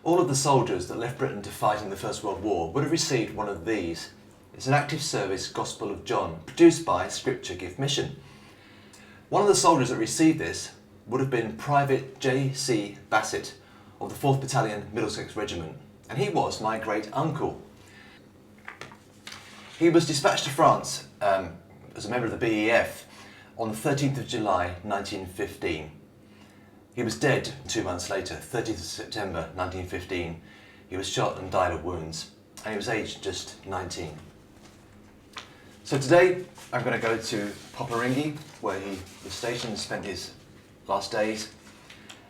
All of the soldiers that left Britain to fight in the First World War would have received one of these. It's an active service Gospel of John, produced by Scripture Gift Mission. One of the soldiers that received this would have been Private J.C. Bassett of the 4th Battalion, Middlesex Regiment, and he was my great-uncle. He was dispatched to France as a member of the BEF on the 13th of July 1915. He was dead 2 months later, 30th of September 1915. He was shot and died of wounds, and he was aged just 19. So today I'm going to go to Poperinghe, where he was stationed and spent his last days,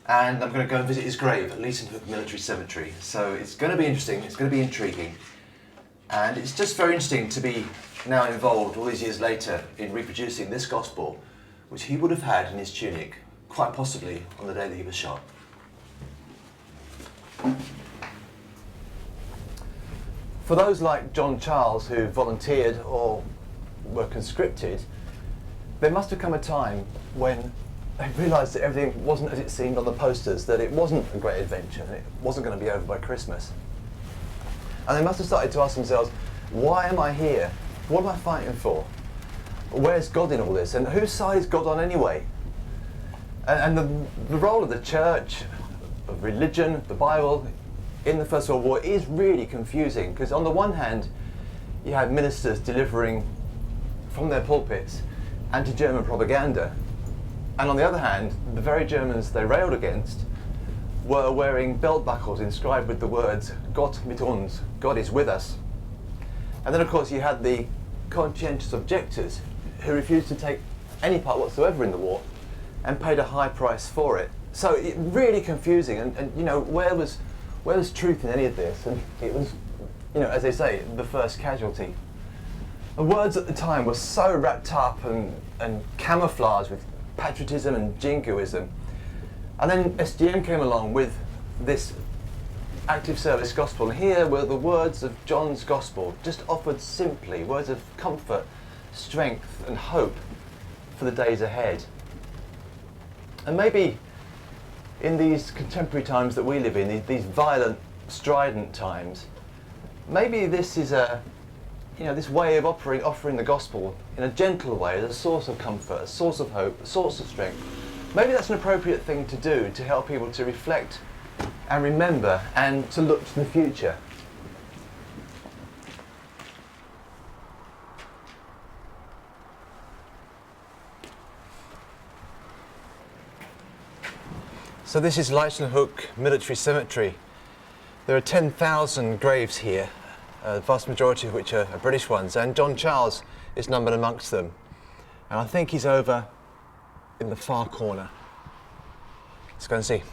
and I'm going to go and visit his grave at Leeton Hook Military Cemetery. So it's going to be interesting, it's going to be intriguing, and it's just very interesting to be now involved all these years later in reproducing this gospel, which he would have had in his tunic, quite possibly on the day that he was shot. For those like John Charles who volunteered or were conscripted, there must have come a time when they realised that everything wasn't as it seemed on the posters, that it wasn't a great adventure, and it wasn't going to be over by Christmas. And they must have started to ask themselves, why am I here? What am I fighting for? Where's God in all this? And whose side is God on anyway? And the role of the church, of religion, the Bible, in the First World War is really confusing, because on the one hand, you had ministers delivering from their pulpits anti-German propaganda, and on the other hand, the very Germans they railed against were wearing belt buckles inscribed with the words "Gott mit uns," God is with us. And then of course you had the conscientious objectors who refused to take any part whatsoever in the war and paid a high price for it. So it really confusing, and you know, where was truth in any of this? And it was, you know, as they say, the first casualty. The words at the time were so wrapped up and camouflaged with patriotism and jingoism. And then SGM came along with this active service gospel, and here were the words of John's gospel, just offered simply, words of comfort, strength and hope for the days ahead. And maybe in these contemporary times that we live in, these violent, strident times, maybe this is this way of offering the gospel in a gentle way as a source of comfort, a source of hope, a source of strength. Maybe that's an appropriate thing to do to help people to reflect and remember and to look to the future. So this is Leeton Hook Military Cemetery. There are 10,000 graves here, the vast majority of which are British ones, and John Charles is numbered amongst them. And I think he's over in the far corner. Let's go and see.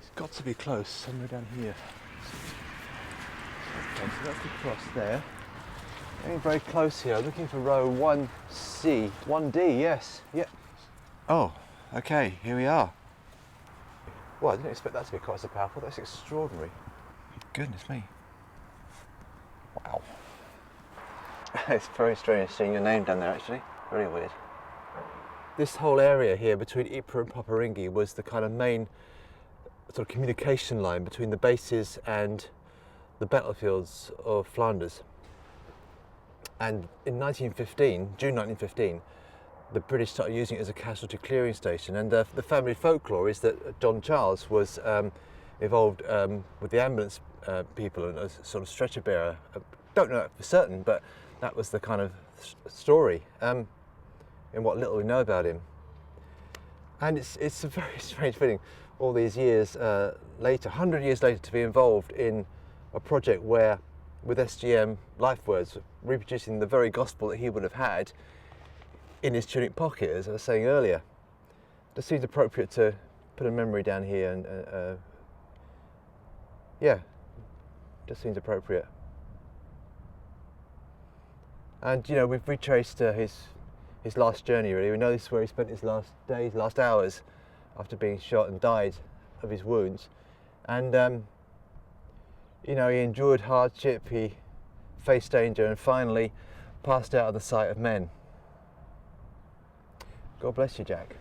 He's got to be close, somewhere down here. Okay, so that's the cross there. Getting very close here, looking for row 1C, 1D, yes, yeah. Oh, okay, here we are. Well, I didn't expect that to be quite so powerful. That's extraordinary. Goodness me. Wow. It's very strange seeing your name down there, actually. Very weird. This whole area here between Ypres and Poperinghe was the kind of main sort of communication line between the bases and the battlefields of Flanders. And in 1915, June 1915, the British started using it as a casualty clearing station, and the family folklore is that John Charles was involved with the ambulance people and as sort of stretcher bearer. Don't know that for certain, but that was the kind of story in what little we know about him. And it's a very strange feeling all these years later, 100 years later, to be involved in a project where, with SGM Lifewords, reproducing the very gospel that he would have had in his tunic pocket, as I was saying earlier. It just seems appropriate to put a memory down here, and yeah, just seems appropriate. And you know, we've retraced his last journey, really. We know this is where he spent his last days, last hours, after being shot and died of his wounds. And you know, he endured hardship, he faced danger, and finally passed out of the sight of men. God bless you, Jack.